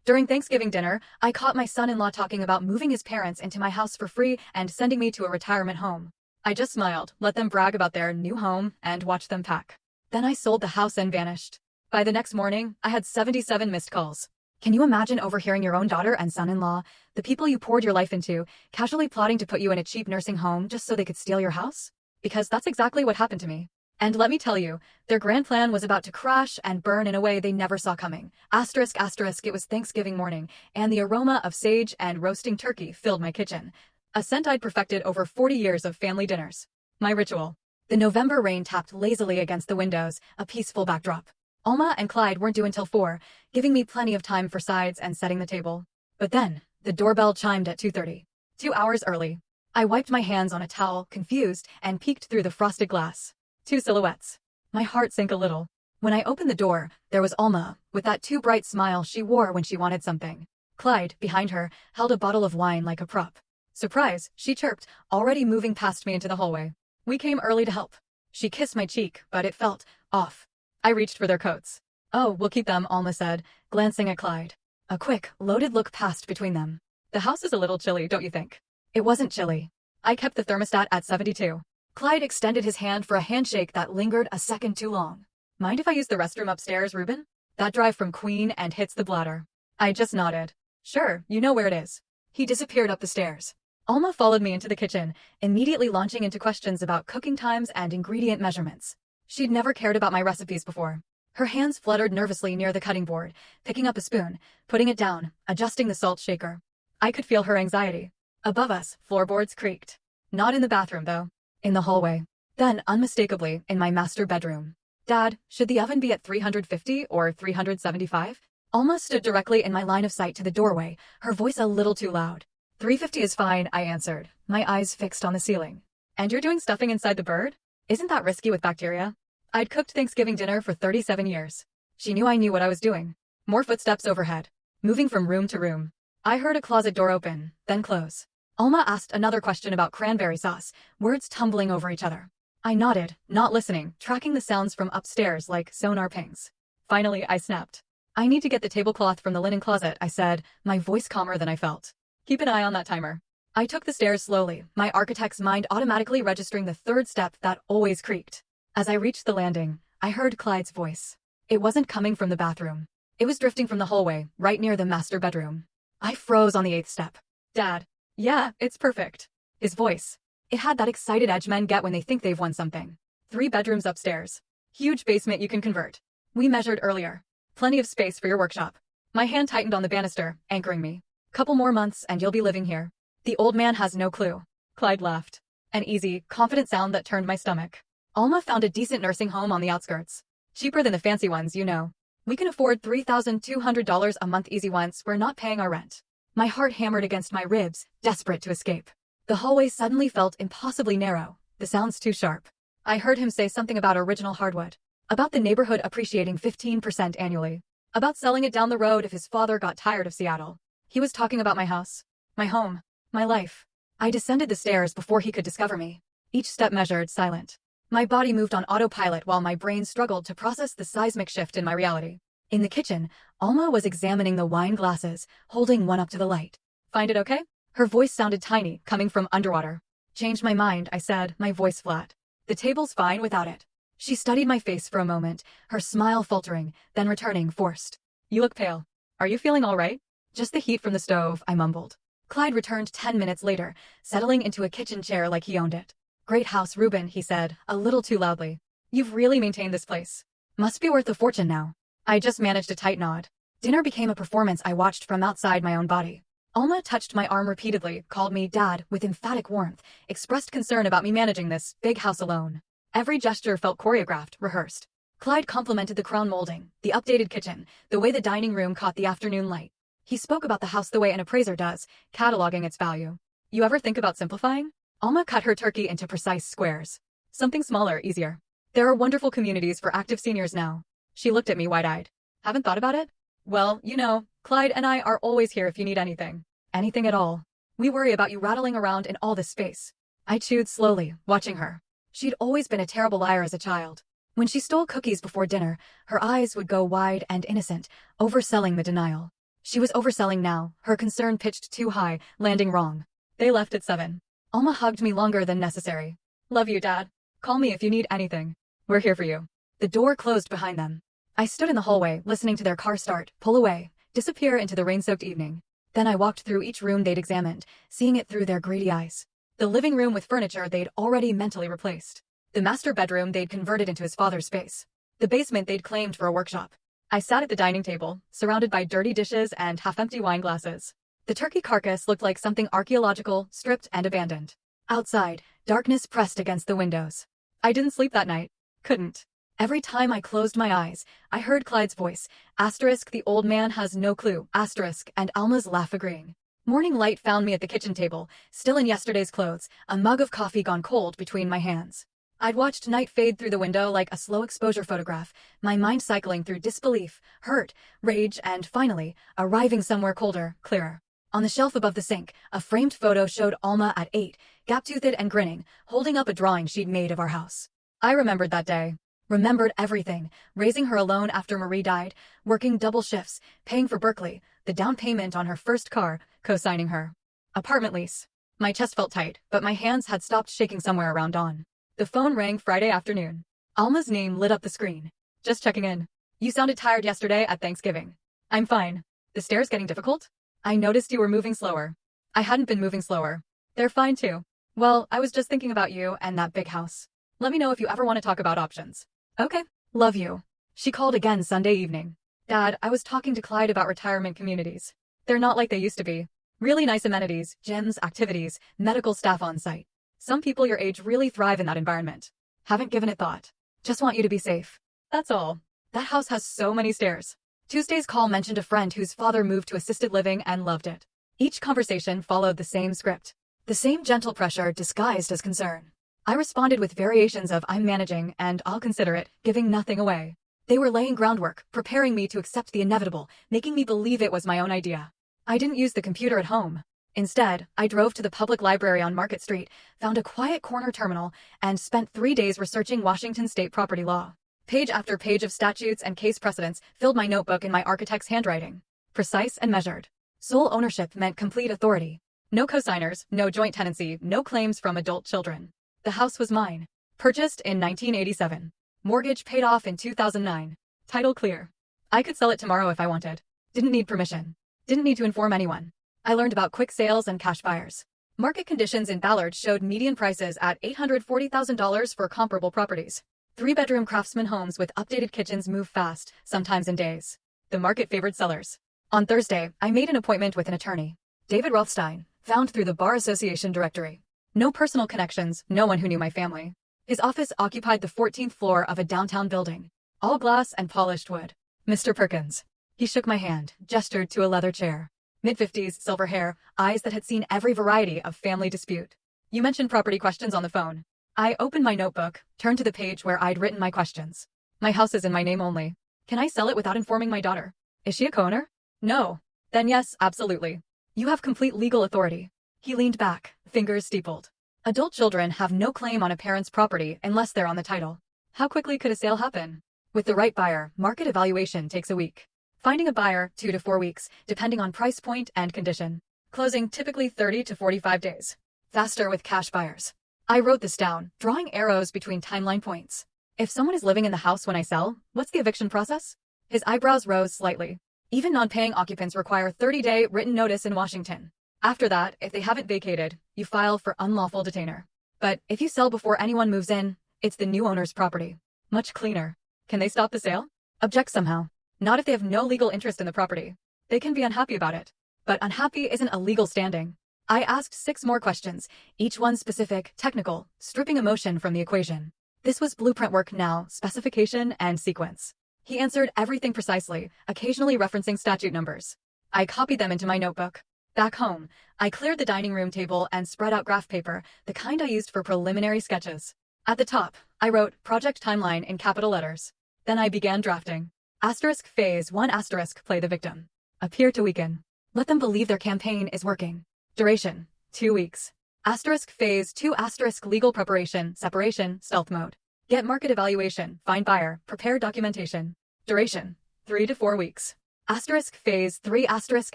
During Thanksgiving dinner, I caught my son-in-law talking about moving his parents into my house for free and sending me to a retirement home. I just smiled, let them brag about their new home, and watched them pack. Then I sold the house and vanished. By the next morning, I had 77 missed calls. Can you imagine overhearing your own daughter and son-in-law, the people you poured your life into, casually plotting to put you in a cheap nursing home just so they could steal your house? Because that's exactly what happened to me. And let me tell you, their grand plan was about to crash and burn in a way they never saw coming. Asterisk, asterisk, it was Thanksgiving morning, and the aroma of sage and roasting turkey filled my kitchen. A scent I'd perfected over 40 years of family dinners. My ritual. The November rain tapped lazily against the windows, a peaceful backdrop. Alma and Clyde weren't due until 4, giving me plenty of time for sides and setting the table. But then, the doorbell chimed at 2:30. 2 hours early. I wiped my hands on a towel, confused, and peeked through the frosted glass. 2 silhouettes. My heart sank a little. When I opened the door, there was Alma, with that too bright smile she wore when she wanted something. Clyde, behind her, held a bottle of wine like a prop. Surprise, she chirped, already moving past me into the hallway. We came early to help. She kissed my cheek, but it felt off. I reached for their coats. Oh, we'll keep them, Alma said, glancing at Clyde. A quick, loaded look passed between them. The house is a little chilly, don't you think? It wasn't chilly. I kept the thermostat at 72. Clyde extended his hand for a handshake that lingered a second too long. Mind if I use the restroom upstairs, Reuben? That drive from Queen and hits the bladder. I just nodded. Sure, you know where it is. He disappeared up the stairs. Alma followed me into the kitchen, immediately launching into questions about cooking times and ingredient measurements. She'd never cared about my recipes before. Her hands fluttered nervously near the cutting board, picking up a spoon, putting it down, adjusting the salt shaker. I could feel her anxiety. Above us, floorboards creaked. Not in the bathroom, though. In the hallway. Then, unmistakably, in my master bedroom. Dad, should the oven be at 350 or 375? Alma stood directly in my line of sight to the doorway, her voice a little too loud. 350 is fine, I answered, my eyes fixed on the ceiling. And you're doing stuffing inside the bird? Isn't that risky with bacteria? I'd cooked Thanksgiving dinner for 37 years. She knew I knew what I was doing. More footsteps overhead, moving from room to room. I heard a closet door open, then close. Alma asked another question about cranberry sauce, words tumbling over each other. I nodded, not listening, tracking the sounds from upstairs like sonar pings. Finally, I snapped. I need to get the tablecloth from the linen closet, I said, my voice calmer than I felt. Keep an eye on that timer. I took the stairs slowly, my architect's mind automatically registering the third step that always creaked. As I reached the landing, I heard Clyde's voice. It wasn't coming from the bathroom. It was drifting from the hallway, right near the master bedroom. I froze on the 8th step. Dad. Yeah, it's perfect. His voice. It had that excited edge men get when they think they've won something. 3 bedrooms upstairs. Huge basement you can convert. We measured earlier. Plenty of space for your workshop. My hand tightened on the banister, anchoring me. Couple more months and you'll be living here. The old man has no clue. Clyde laughed. An easy, confident sound that turned my stomach. Alma found a decent nursing home on the outskirts. Cheaper than the fancy ones, you know. We can afford $3,200 a month easy once we're not paying our rent. My heart hammered against my ribs, desperate to escape. The hallway suddenly felt impossibly narrow, the sounds too sharp. I heard him say something about original hardwood. About the neighborhood appreciating 15% annually. About selling it down the road if his father got tired of Seattle. He was talking about my house, my home, my life. I descended the stairs before he could discover me. Each step measured, silent. My body moved on autopilot while my brain struggled to process the seismic shift in my reality. In the kitchen, Alma was examining the wine glasses, holding one up to the light. Find it okay? Her voice sounded tiny, coming from underwater. Changed my mind, I said, my voice flat. The table's fine without it. She studied my face for a moment, her smile faltering, then returning forced. You look pale. Are you feeling all right? Just the heat from the stove, I mumbled. Clyde returned 10 minutes later, settling into a kitchen chair like he owned it. Great house, Reuben, he said, a little too loudly. You've really maintained this place. Must be worth a fortune now. I just managed a tight nod. Dinner became a performance I watched from outside my own body. Alma touched my arm repeatedly, called me Dad with emphatic warmth, expressed concern about me managing this big house alone. Every gesture felt choreographed, rehearsed. Clyde complimented the crown molding, the updated kitchen, the way the dining room caught the afternoon light. He spoke about the house the way an appraiser does, cataloging its value. You ever think about simplifying? Alma cut her turkey into precise squares. Something smaller, easier. There are wonderful communities for active seniors now. She looked at me wide-eyed. Haven't thought about it? Well, you know, Clyde and I are always here if you need anything. Anything at all. We worry about you rattling around in all this space. I chewed slowly, watching her. She'd always been a terrible liar as a child. When she stole cookies before dinner, her eyes would go wide and innocent, overselling the denial. She was overselling now, her concern pitched too high, landing wrong. They left at 7. Alma hugged me longer than necessary. Love you, Dad. Call me if you need anything. We're here for you. The door closed behind them. I stood in the hallway, listening to their car start, pull away, disappear into the rain-soaked evening. Then I walked through each room they'd examined, seeing it through their greedy eyes. The living room with furniture they'd already mentally replaced. The master bedroom they'd converted into his father's space. The basement they'd claimed for a workshop. I sat at the dining table, surrounded by dirty dishes and half-empty wine glasses. The turkey carcass looked like something archaeological, stripped and abandoned. Outside, darkness pressed against the windows. I didn't sleep that night. Couldn't. Every time I closed my eyes, I heard Clyde's voice, asterisk the old man has no clue, asterisk, and Alma's laugh agreeing. Morning light found me at the kitchen table, still in yesterday's clothes, a mug of coffee gone cold between my hands. I'd watched night fade through the window like a slow exposure photograph, my mind cycling through disbelief, hurt, rage, and finally, arriving somewhere colder, clearer. On the shelf above the sink, a framed photo showed Alma at 8, gap-toothed and grinning, holding up a drawing she'd made of our house. I remembered that day. Remembered everything, raising her alone after Marie died, working double shifts, paying for Berkeley, the down payment on her first car, co-signing her apartment lease. My chest felt tight, but my hands had stopped shaking somewhere around dawn. The phone rang Friday afternoon. Alma's name lit up the screen. Just checking in. You sounded tired yesterday at Thanksgiving. I'm fine. The stairs getting difficult? I noticed you were moving slower. I hadn't been moving slower. They're fine too. Well, I was just thinking about you and that big house. Let me know if you ever want to talk about options. Okay. Love you. She called again Sunday evening. Dad, I was talking to Clyde about retirement communities. They're not like they used to be. Really nice amenities, gyms, activities, medical staff on site. Some people your age really thrive in that environment. Haven't given it thought. Just want you to be safe. That's all. That house has so many stairs. Tuesday's call mentioned a friend whose father moved to assisted living and loved it. Each conversation followed the same script. The same gentle pressure disguised as concern. I responded with variations of I'm managing and I'll consider it, giving nothing away. They were laying groundwork, preparing me to accept the inevitable, making me believe it was my own idea. I didn't use the computer at home. Instead, I drove to the public library on Market Street, found a quiet corner terminal, and spent 3 days researching Washington state property law. Page after page of statutes and case precedents filled my notebook in my architect's handwriting. Precise and measured. Sole ownership meant complete authority. No cosigners, no joint tenancy, no claims from adult children. The house was mine. Purchased in 1987. Mortgage paid off in 2009. Title clear. I could sell it tomorrow if I wanted. Didn't need permission. Didn't need to inform anyone. I learned about quick sales and cash buyers. Market conditions in Ballard showed median prices at $840,000 for comparable properties. 3-bedroom craftsman homes with updated kitchens move fast, sometimes in days. The market favored sellers. On Thursday, I made an appointment with an attorney. David Rothstein, found through the Bar Association directory. No personal connections, no one who knew my family. His office occupied the 14th floor of a downtown building. All glass and polished wood. Mr. Perkins. He shook my hand, gestured to a leather chair. Mid-50s, silver hair, eyes that had seen every variety of family dispute. You mentioned property questions on the phone. I opened my notebook, turned to the page where I'd written my questions. My house is in my name only. Can I sell it without informing my daughter? Is she a co-owner? No. Then yes, absolutely. You have complete legal authority. He leaned back, fingers steepled. Adult children have no claim on a parent's property unless they're on the title. How quickly could a sale happen? With the right buyer, market evaluation takes a week. Finding a buyer, 2 to 4 weeks, depending on price point and condition. Closing typically 30 to 45 days. Faster with cash buyers. I wrote this down, drawing arrows between timeline points. If someone is living in the house when I sell, what's the eviction process? His eyebrows rose slightly. Even non-paying occupants require 30-day written notice in Washington. After that, if they haven't vacated, you file for unlawful detainer. But if you sell before anyone moves in, it's the new owner's property. Much cleaner. Can they stop the sale? Object somehow. Not if they have no legal interest in the property. They can be unhappy about it. But unhappy isn't a legal standing. I asked 6 more questions, each one specific, technical, stripping emotion from the equation. This was blueprint work now, specification and sequence. He answered everything precisely, occasionally referencing statute numbers. I copied them into my notebook. Back home, I cleared the dining room table and spread out graph paper, the kind I used for preliminary sketches. At the top, I wrote project timeline in capital letters. Then I began drafting. Asterisk phase 1 asterisk play the victim. Appear to weaken. Let them believe their campaign is working. Duration, 2 weeks. Asterisk phase 2 asterisk legal preparation, separation, stealth mode. Get market evaluation, find buyer, prepare documentation. Duration, 3 to 4 weeks. Asterisk phase 3 asterisk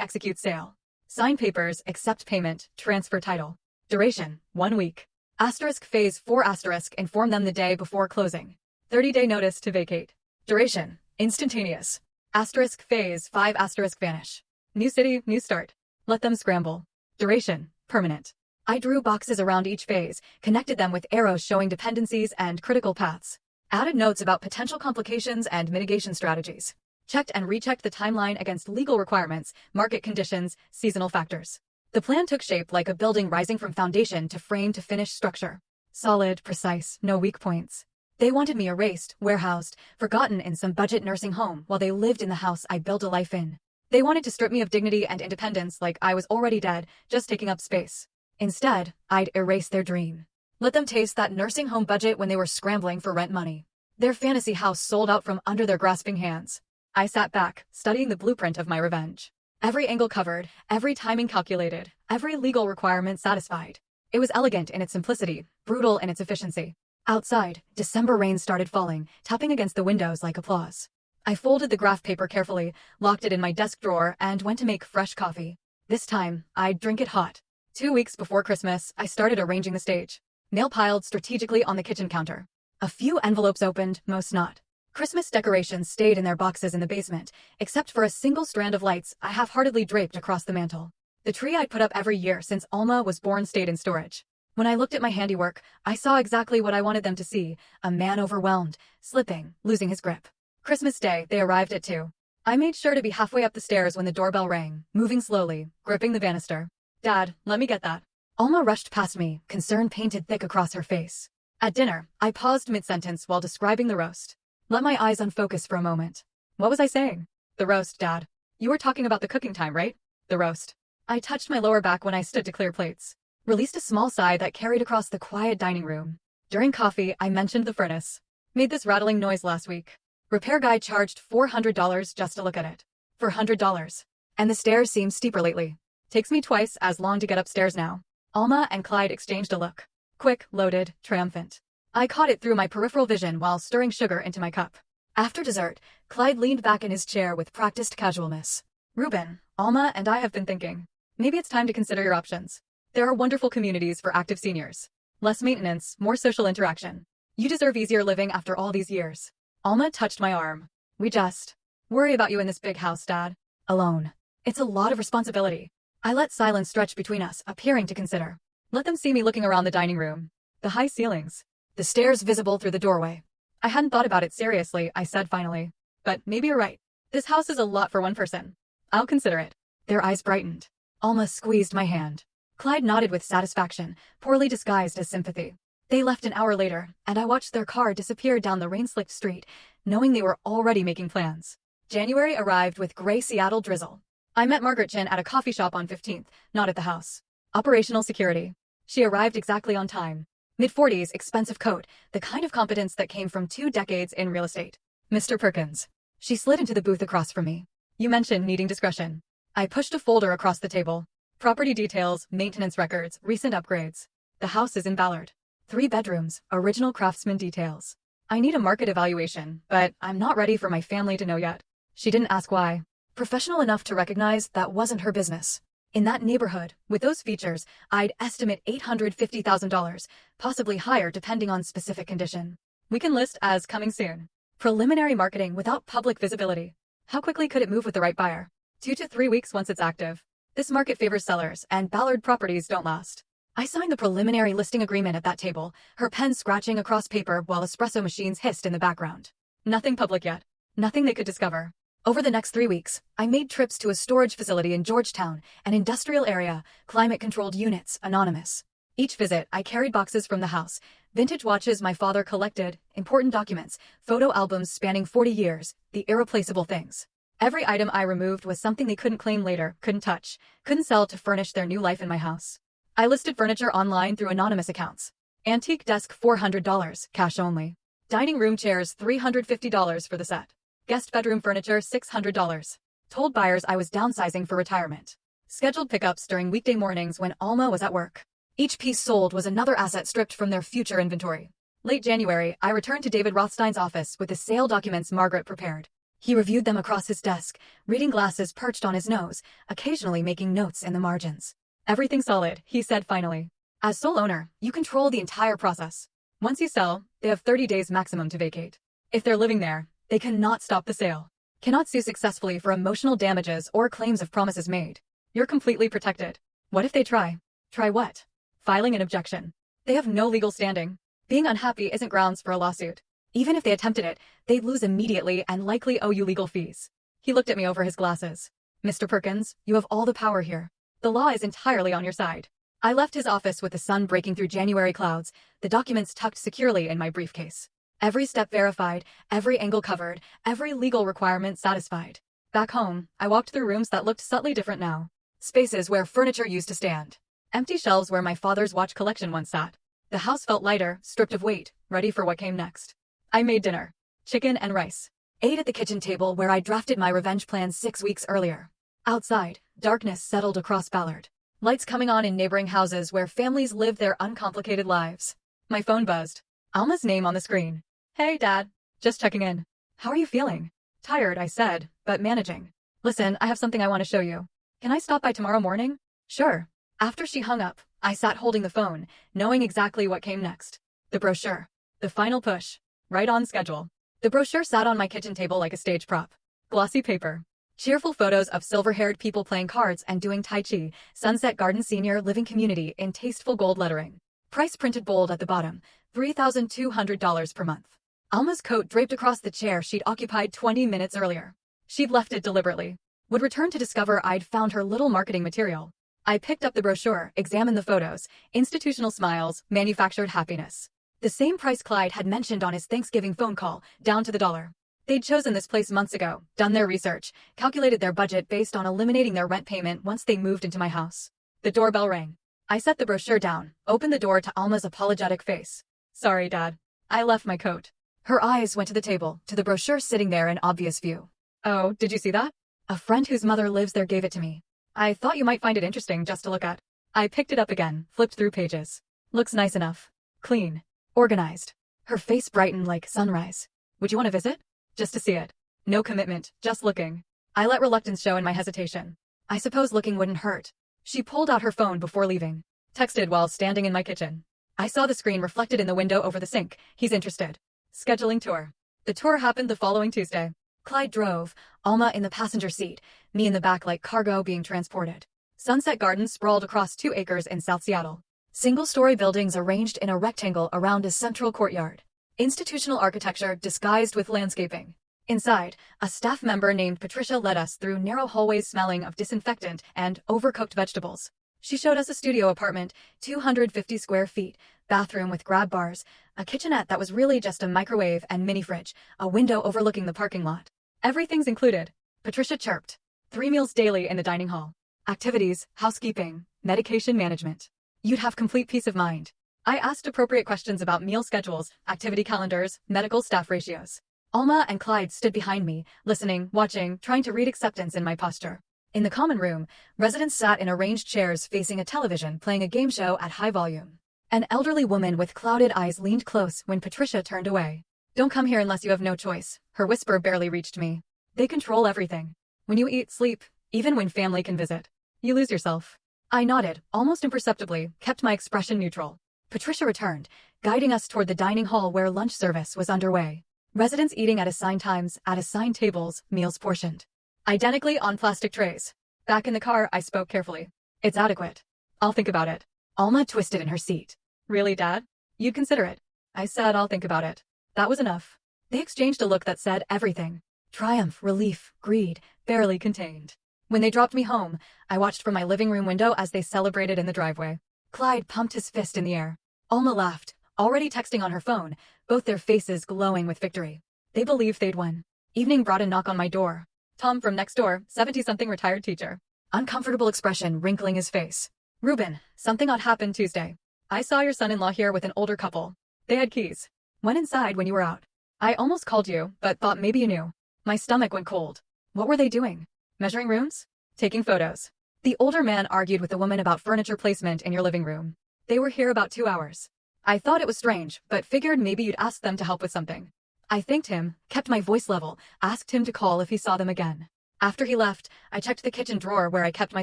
execute sale. Sign papers, accept payment, transfer title. Duration, 1 week. Asterisk phase 4 asterisk inform them the day before closing. 30-day notice to vacate. Duration, instantaneous. Asterisk phase 5 asterisk vanish. New city, new start. Let them scramble. Duration, permanent. I drew boxes around each phase, connected them with arrows showing dependencies and critical paths. Added notes about potential complications and mitigation strategies. Checked and rechecked the timeline against legal requirements, market conditions, seasonal factors. The plan took shape like a building rising from foundation to frame to finish structure. Solid, precise, no weak points. They wanted me erased, warehoused, forgotten in some budget nursing home while they lived in the house I built a life in. They wanted to strip me of dignity and independence like I was already dead, just taking up space. Instead, I'd erase their dream. Let them taste that nursing home budget when they were scrambling for rent money. Their fantasy house sold out from under their grasping hands. I sat back, studying the blueprint of my revenge. Every angle covered, every timing calculated, every legal requirement satisfied. It was elegant in its simplicity, brutal in its efficiency. Outside, December rain started falling, tapping against the windows like applause. I folded the graph paper carefully, locked it in my desk drawer, and went to make fresh coffee. This time, I'd drink it hot. 2 weeks before Christmas, I started arranging the stage. Mail piled strategically on the kitchen counter. A few envelopes opened, most not. Christmas decorations stayed in their boxes in the basement, except for a single strand of lights I half-heartedly draped across the mantel. The tree I'd put up every year since Alma was born stayed in storage. When I looked at my handiwork, I saw exactly what I wanted them to see, a man overwhelmed, slipping, losing his grip. Christmas Day, they arrived at 2. I made sure to be halfway up the stairs when the doorbell rang, moving slowly, gripping the banister. Dad, let me get that. Alma rushed past me, concern painted thick across her face. At dinner, I paused mid-sentence while describing the roast. Let my eyes unfocus for a moment. What was I saying? The roast, Dad. You were talking about the cooking time, right? The roast. I touched my lower back when I stood to clear plates. Released a small sigh that carried across the quiet dining room. During coffee, I mentioned the furnace. Made this rattling noise last week. Repair guy charged $400 just to look at it. $400. And the stairs seem steeper lately. Takes me twice as long to get upstairs now. Alma and Clyde exchanged a look. Quick, loaded, triumphant. I caught it through my peripheral vision while stirring sugar into my cup. After dessert, Clyde leaned back in his chair with practiced casualness. Reuben, Alma and I have been thinking. Maybe it's time to consider your options. There are wonderful communities for active seniors. Less maintenance, more social interaction. You deserve easier living after all these years. Alma touched my arm. We just worry about you in this big house, Dad. Alone. It's a lot of responsibility. I let silence stretch between us, appearing to consider. Let them see me looking around the dining room. The high ceilings. The stairs visible through the doorway. I hadn't thought about it seriously, I said finally. But maybe you're right. This house is a lot for one person. I'll consider it. Their eyes brightened. Alma squeezed my hand. Clyde nodded with satisfaction, poorly disguised as sympathy. They left an hour later, and I watched their car disappear down the rain-slicked street, knowing they were already making plans. January arrived with gray Seattle drizzle. I met Margaret Chin at a coffee shop on 15th, not at the house. Operational security. She arrived exactly on time. Mid-40s, expensive coat, the kind of competence that came from 2 decades in real estate. Mr. Perkins. She slid into the booth across from me. You mentioned needing discretion. I pushed a folder across the table. Property details, maintenance records, recent upgrades. The house is in Ballard. 3 bedrooms, original craftsman details. I need a market evaluation, but I'm not ready for my family to know yet. She didn't ask why. Professional enough to recognize that wasn't her business. In that neighborhood, with those features, I'd estimate $850,000, possibly higher depending on specific condition. We can list as coming soon. Preliminary marketing without public visibility. How quickly could it move with the right buyer? 2 to 3 weeks once it's active. This market favors sellers, and Ballard properties don't last. I signed the preliminary listing agreement at that table, her pen scratching across paper while espresso machines hissed in the background. Nothing public yet. Nothing they could discover. Over the next 3 weeks, I made trips to a storage facility in Georgetown, an industrial area, climate-controlled units, anonymous. Each visit, I carried boxes from the house, vintage watches my father collected, important documents, photo albums spanning 40 years, the irreplaceable things. Every item I removed was something they couldn't claim later, couldn't touch, couldn't sell to furnish their new life in my house. I listed furniture online through anonymous accounts. Antique desk $400, cash only. Dining room chairs $350 for the set. Guest bedroom furniture $600. Told buyers I was downsizing for retirement. Scheduled pickups during weekday mornings when Alma was at work. Each piece sold was another asset stripped from their future inventory. Late January, I returned to David Rothstein's office with the sale documents Margaret prepared. He reviewed them across his desk, reading glasses perched on his nose, occasionally making notes in the margins. Everything solid, he said finally. As sole owner, you control the entire process. Once you sell, they have 30 days maximum to vacate. If they're living there, they cannot stop the sale. Cannot sue successfully for emotional damages or claims of promises made. You're completely protected. What if they try? Try what? Filing an objection. They have no legal standing. Being unhappy isn't grounds for a lawsuit. Even if they attempted it, they'd lose immediately and likely owe you legal fees. He looked at me over his glasses. Mr. Perkins, you have all the power here. The law is entirely on your side. I left his office with the sun breaking through January clouds, the documents tucked securely in my briefcase. Every step verified, every angle covered, every legal requirement satisfied. Back home, I walked through rooms that looked subtly different now. Spaces where furniture used to stand. Empty shelves where my father's watch collection once sat. The house felt lighter, stripped of weight, ready for what came next. I made dinner. Chicken and rice. Ate at the kitchen table where I drafted my revenge plans 6 weeks earlier. Outside, darkness settled across Ballard. Lights coming on in neighboring houses where families lived their uncomplicated lives. My phone buzzed. Alma's name on the screen. Hey, Dad. Just checking in. How are you feeling? Tired, I said, but managing. Listen, I have something I want to show you. Can I stop by tomorrow morning? Sure. After she hung up, I sat holding the phone, knowing exactly what came next. The brochure. The final push. Right on schedule. The brochure sat on my kitchen table like a stage prop. Glossy paper. Cheerful photos of silver-haired people playing cards and doing Tai Chi, Sunset Garden Senior Living Community in tasteful gold lettering. Price printed bold at the bottom, $3,200 per month. Alma's coat draped across the chair she'd occupied 20 minutes earlier. She'd left it deliberately. Would return to discover I'd found her little marketing material. I picked up the brochure, examined the photos, institutional smiles, manufactured happiness. The same price Clyde had mentioned on his Thanksgiving phone call, down to the dollar. They'd chosen this place months ago, done their research, calculated their budget based on eliminating their rent payment once they moved into my house. The doorbell rang. I set the brochure down, opened the door to Alma's apologetic face. Sorry, Dad. I left my coat. Her eyes went to the table, to the brochure sitting there in obvious view. Oh, did you see that? A friend whose mother lives there gave it to me. I thought you might find it interesting just to look at. I picked it up again, flipped through pages. Looks nice enough. Clean. Organized. Her face brightened like sunrise. Would you want to visit? Just to see it. No commitment, just looking. I let reluctance show in my hesitation. I suppose looking wouldn't hurt. She pulled out her phone before leaving. Texted while standing in my kitchen. I saw the screen reflected in the window over the sink. He's interested. Scheduling tour. The tour happened the following Tuesday. Clyde drove, Alma in the passenger seat, me in the back like cargo being transported. Sunset Gardens sprawled across 2 acres in South Seattle. Single-story buildings arranged in a rectangle around a central courtyard. Institutional architecture disguised with landscaping. Inside, a staff member named Patricia led us through narrow hallways smelling of disinfectant and overcooked vegetables. She showed us a studio apartment, 250 square feet, bathroom with grab bars, a kitchenette that was really just a microwave and mini fridge, a window overlooking the parking lot. Everything's included. Patricia chirped. 3 meals daily in the dining hall. Activities, housekeeping, medication management. You'd have complete peace of mind. I asked appropriate questions about meal schedules, activity calendars, medical staff ratios. Alma and Clyde stood behind me, listening, watching, trying to read acceptance in my posture. In the common room, residents sat in arranged chairs facing a television playing a game show at high volume. An elderly woman with clouded eyes leaned close when Patricia turned away. Don't come here unless you have no choice. Her whisper barely reached me. They control everything. When you eat, sleep, even when family can visit. You lose yourself. I nodded, almost imperceptibly, kept my expression neutral. Patricia returned, guiding us toward the dining hall where lunch service was underway. Residents eating at assigned times, at assigned tables, meals portioned. Identically on plastic trays. Back in the car, I spoke carefully. It's adequate. I'll think about it. Alma twisted in her seat. Really, Dad? You'd consider it. I said I'll think about it. That was enough. They exchanged a look that said everything. Triumph, relief, greed, barely contained. When they dropped me home, I watched from my living room window as they celebrated in the driveway. Clyde pumped his fist in the air. Alma laughed, already texting on her phone, both their faces glowing with victory. They believed they'd won. Evening brought a knock on my door. Tom from next door, 70-something retired teacher. Uncomfortable expression wrinkling his face. Reuben, something odd happened Tuesday. I saw your son-in-law here with an older couple. They had keys. Went inside when you were out. I almost called you, but thought maybe you knew. My stomach went cold. What were they doing? Measuring rooms? Taking photos. The older man argued with the woman about furniture placement in your living room. They were here about 2 hours. I thought it was strange, but figured maybe you'd ask them to help with something. I thanked him, kept my voice level, asked him to call if he saw them again. After he left, I checked the kitchen drawer where I kept my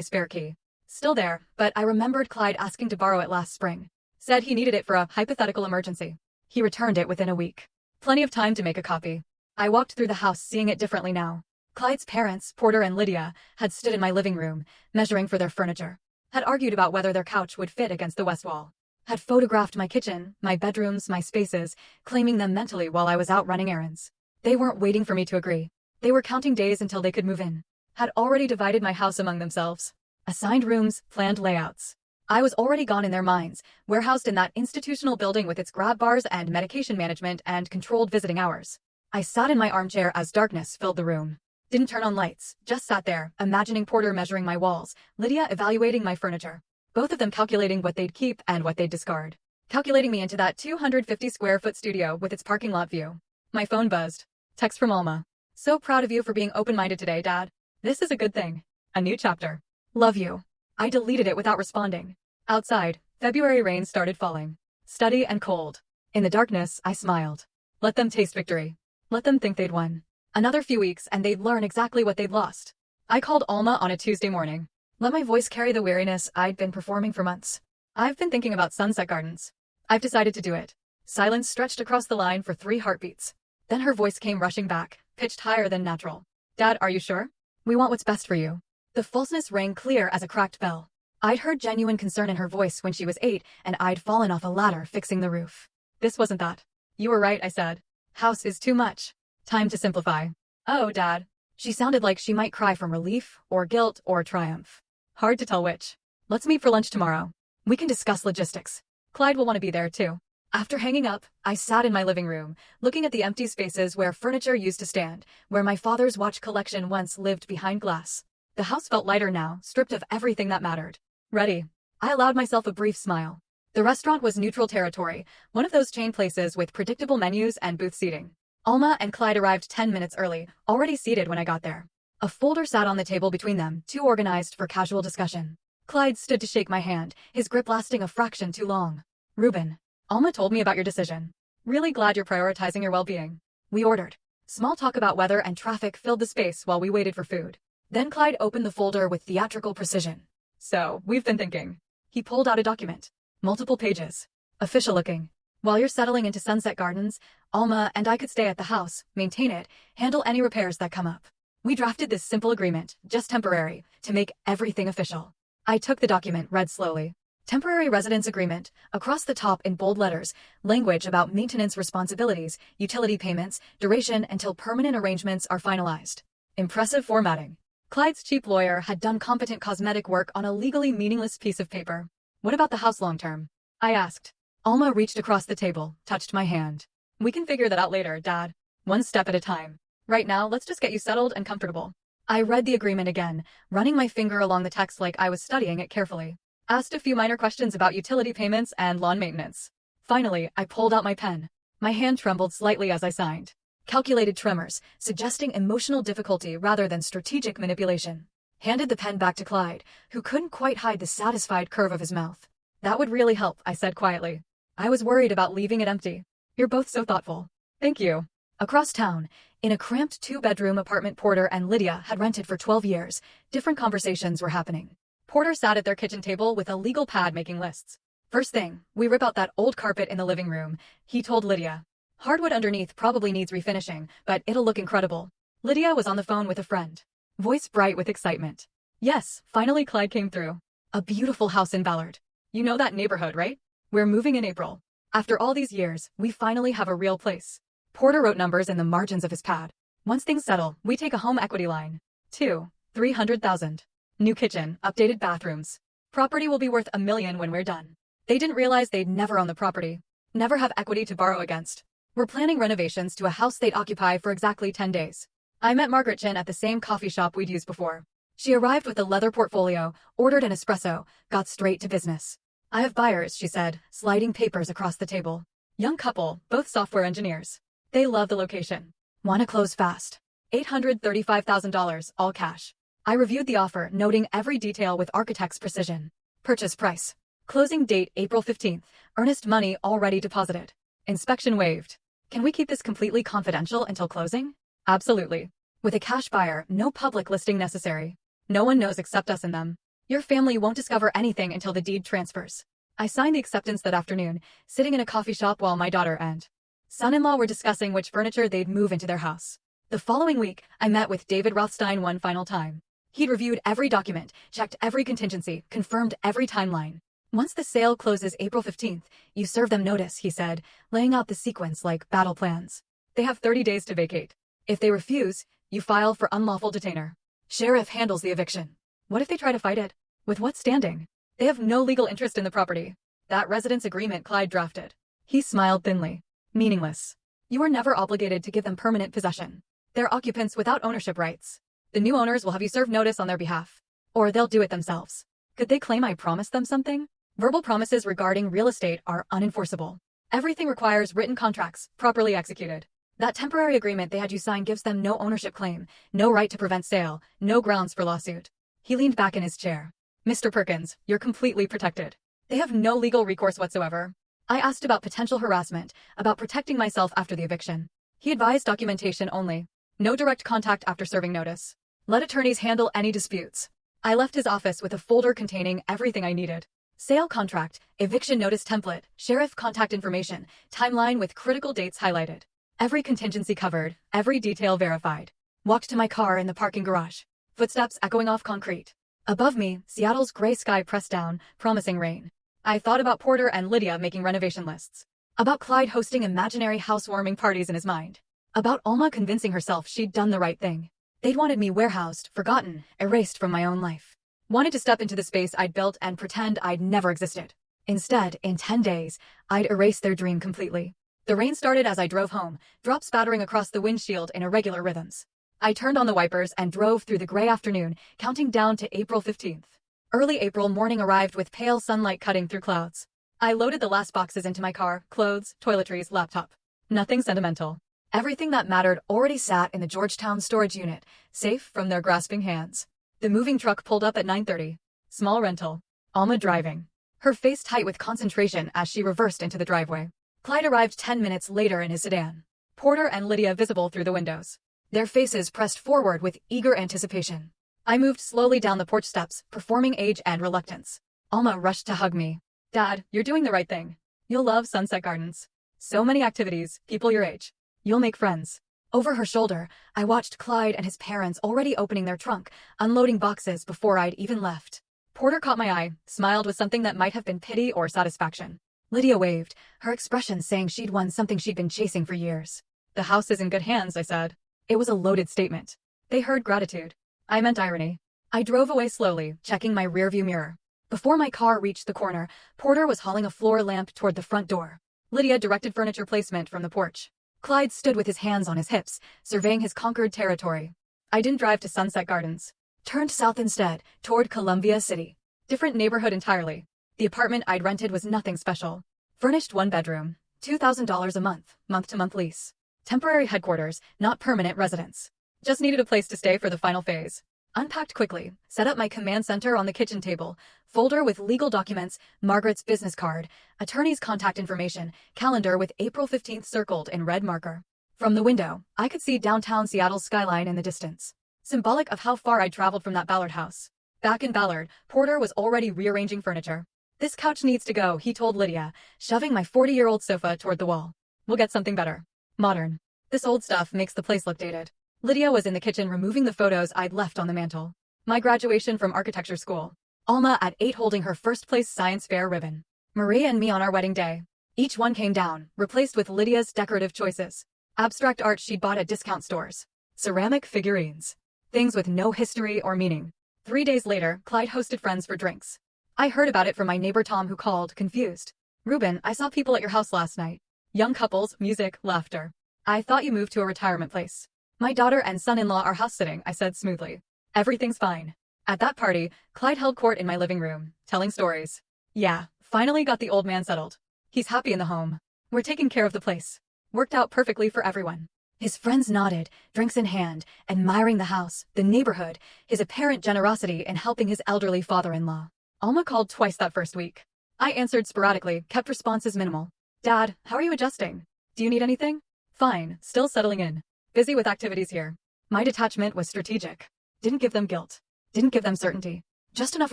spare key. Still there, but I remembered Clyde asking to borrow it last spring. Said he needed it for a hypothetical emergency. He returned it within a week. Plenty of time to make a copy. I walked through the house seeing it differently now. Clyde's parents, Porter and Lydia, had stood in my living room, measuring for their furniture. Had argued about whether their couch would fit against the west wall. Had photographed my kitchen, my bedrooms, my spaces, claiming them mentally while I was out running errands. They weren't waiting for me to agree. They were counting days until they could move in. Had already divided my house among themselves. Assigned rooms, planned layouts. I was already gone in their minds, warehoused in that institutional building with its grab bars and medication management and controlled visiting hours. I sat in my armchair as darkness filled the room. Didn't turn on lights, just sat there, imagining Porter measuring my walls, Lydia evaluating my furniture. Both of them calculating what they'd keep and what they'd discard. Calculating me into that 250 square foot studio with its parking lot view. My phone buzzed. Text from Alma. So proud of you for being open-minded today, Dad. This is a good thing. A new chapter. Love you. I deleted it without responding. Outside, February rain started falling. Steady and cold. In the darkness, I smiled. Let them taste victory. Let them think they'd won. Another few weeks and they'd learn exactly what they'd lost. I called Alma on a Tuesday morning. Let my voice carry the weariness I'd been performing for months. I've been thinking about Sunset Gardens. I've decided to do it. Silence stretched across the line for 3 heartbeats. Then her voice came rushing back, pitched higher than natural. Dad, are you sure? We want what's best for you. The falseness rang clear as a cracked bell. I'd heard genuine concern in her voice when she was 8, and I'd fallen off a ladder fixing the roof. This wasn't that. You were right, I said. House is too much. Time to simplify. Oh, Dad. She sounded like she might cry from relief, or guilt, or triumph. Hard to tell which. Let's meet for lunch tomorrow. We can discuss logistics. Clyde will want to be there, too. After hanging up, I sat in my living room, looking at the empty spaces where furniture used to stand, where my father's watch collection once lived behind glass. The house felt lighter now, stripped of everything that mattered. Ready. I allowed myself a brief smile. The restaurant was neutral territory, one of those chain places with predictable menus and booth seating. Alma and Clyde arrived 10 minutes early, already seated when I got there. A folder sat on the table between them, too organized for casual discussion. Clyde stood to shake my hand, his grip lasting a fraction too long. Reuben. Alma told me about your decision. Really glad you're prioritizing your well-being. We ordered. Small talk about weather and traffic filled the space while we waited for food. Then Clyde opened the folder with theatrical precision. So, we've been thinking. He pulled out a document. Multiple pages. Official looking. While you're settling into Sunset Gardens, Alma and I could stay at the house, maintain it, handle any repairs that come up. We drafted this simple agreement, just temporary, to make everything official. I took the document, read slowly. Temporary residence agreement, across the top in bold letters, language about maintenance responsibilities, utility payments, duration until permanent arrangements are finalized. Impressive formatting. Clyde's cheap lawyer had done competent cosmetic work on a legally meaningless piece of paper. What about the house long term? I asked. Alma reached across the table, touched my hand. We can figure that out later, Dad. One step at a time. Right now, let's just get you settled and comfortable. I read the agreement again, running my finger along the text like I was studying it carefully. Asked a few minor questions about utility payments and lawn maintenance. Finally, I pulled out my pen. My hand trembled slightly as I signed. Calculated tremors, suggesting emotional difficulty rather than strategic manipulation. Handed the pen back to Clyde, who couldn't quite hide the satisfied curve of his mouth. That would really help, I said quietly. I was worried about leaving it empty. You're both so thoughtful. Thank you. Across town, in a cramped 2-bedroom apartment Porter and Lydia had rented for 12 years, different conversations were happening. Porter sat at their kitchen table with a legal pad making lists. First thing, we rip out that old carpet in the living room, he told Lydia. Hardwood underneath probably needs refinishing, but it'll look incredible. Lydia was on the phone with a friend. Voice bright with excitement. Yes, finally Clyde came through. A beautiful house in Ballard. You know that neighborhood, right? We're moving in April. After all these years, we finally have a real place. Porter wrote numbers in the margins of his pad. Once things settle, we take a home equity line. 300,000. New kitchen, updated bathrooms. Property will be worth $1 million when we're done. They didn't realize they'd never own the property. Never have equity to borrow against. We're planning renovations to a house they'd occupy for exactly 10 days. I met Margaret Chin at the same coffee shop we'd used before. She arrived with a leather portfolio, ordered an espresso, got straight to business. I have buyers, she said, sliding papers across the table. Young couple, both software engineers. They love the location. Want to close fast. $835,000, all cash. I reviewed the offer, noting every detail with architect's precision. Purchase price. Closing date April 15th. Earnest money already deposited. Inspection waived. Can we keep this completely confidential until closing? Absolutely. With a cash buyer, no public listing necessary. No one knows except us and them. Your family won't discover anything until the deed transfers. I signed the acceptance that afternoon, sitting in a coffee shop while my daughter and son-in-law were discussing which furniture they'd move into their house. The following week, I met with David Rothstein one final time. He'd reviewed every document, checked every contingency, confirmed every timeline. Once the sale closes April 15th, you serve them notice, he said, laying out the sequence like battle plans. They have 30 days to vacate. If they refuse, you file for unlawful detainer. Sheriff handles the eviction. What if they try to fight it? With what standing? They have no legal interest in the property. That residence agreement Clyde drafted. He smiled thinly. Meaningless. You are never obligated to give them permanent possession. They're occupants without ownership rights. The new owners will have you serve notice on their behalf. Or they'll do it themselves. Could they claim I promised them something? Verbal promises regarding real estate are unenforceable. Everything requires written contracts, properly executed. That temporary agreement they had you sign gives them no ownership claim, no right to prevent sale, no grounds for lawsuit. He leaned back in his chair. Mr. Perkins, you're completely protected. They have no legal recourse whatsoever. I asked about potential harassment, about protecting myself after the eviction. He advised documentation only. No direct contact after serving notice. Let attorneys handle any disputes. I left his office with a folder containing everything I needed. Sale contract, eviction notice template, sheriff contact information, timeline with critical dates highlighted. Every contingency covered, every detail verified. Walked to my car in the parking garage. Footsteps echoing off concrete. Above me, Seattle's gray sky pressed down, promising rain. I thought about Porter and Lydia making renovation lists. About Clyde hosting imaginary housewarming parties in his mind. About Alma convincing herself she'd done the right thing. They'd wanted me warehoused, forgotten, erased from my own life. Wanted to step into the space I'd built and pretend I'd never existed. Instead, in 10 days, I'd erase their dream completely. The rain started as I drove home, drops spattering across the windshield in irregular rhythms. I turned on the wipers and drove through the gray afternoon, counting down to April 15th. Early April morning arrived with pale sunlight cutting through clouds. I loaded the last boxes into my car, clothes, toiletries, laptop. Nothing sentimental. Everything that mattered already sat in the Georgetown storage unit, safe from their grasping hands. The moving truck pulled up at 9:30. Small rental. Alma driving. Her face tight with concentration as she reversed into the driveway. Clyde arrived 10 minutes later in his sedan. Porter and Lydia visible through the windows. Their faces pressed forward with eager anticipation. I moved slowly down the porch steps, performing age and reluctance. Alma rushed to hug me. Dad, you're doing the right thing. You'll love Sunset Gardens. So many activities, people your age. You'll make friends. Over her shoulder, I watched Clyde and his parents already opening their trunk, unloading boxes before I'd even left. Porter caught my eye, smiled with something that might have been pity or satisfaction. Lydia waved, her expression saying she'd won something she'd been chasing for years. The house is in good hands, I said. It was a loaded statement. They heard gratitude. I meant irony. I drove away slowly, checking my rearview mirror. Before my car reached the corner, Porter was hauling a floor lamp toward the front door. Lydia directed furniture placement from the porch. Clyde stood with his hands on his hips, surveying his conquered territory. I didn't drive to Sunset Gardens. Turned south instead, toward Columbia City. Different neighborhood entirely. The apartment I'd rented was nothing special. Furnished one bedroom, $2,000 a month, month-to-month lease. Temporary headquarters, not permanent residence. Just needed a place to stay for the final phase. Unpacked quickly, set up my command center on the kitchen table, folder with legal documents, Margaret's business card, attorney's contact information, calendar with April 15th circled in red marker. From the window, I could see downtown Seattle's skyline in the distance. Symbolic of how far I'd traveled from that Ballard house. Back in Ballard, Porter was already rearranging furniture. This couch needs to go, he told Lydia, shoving my 40-year-old sofa toward the wall. We'll get something better. Modern. This old stuff makes the place look dated. Lydia was in the kitchen removing the photos I'd left on the mantel. My graduation from architecture school. Alma at 8 holding her first place science fair ribbon. Marie and me on our wedding day. Each one came down, replaced with Lydia's decorative choices. Abstract art she'd bought at discount stores. Ceramic figurines. Things with no history or meaning. 3 days later, Clyde hosted friends for drinks. I heard about it from my neighbor Tom, who called, confused. Ruben, I saw people at your house last night. Young couples, music, laughter. I thought you moved to a retirement place. My daughter and son-in-law are house-sitting, I said smoothly. Everything's fine. At that party, Clyde held court in my living room, telling stories. Yeah, finally got the old man settled. He's happy in the home. We're taking care of the place. Worked out perfectly for everyone. His friends nodded, drinks in hand, admiring the house, the neighborhood, his apparent generosity in helping his elderly father-in-law. Alma called twice that first week. I answered sporadically, kept responses minimal. Dad, how are you adjusting? Do you need anything? Fine, still settling in. Busy with activities here. My detachment was strategic. Didn't give them guilt. Didn't give them certainty. Just enough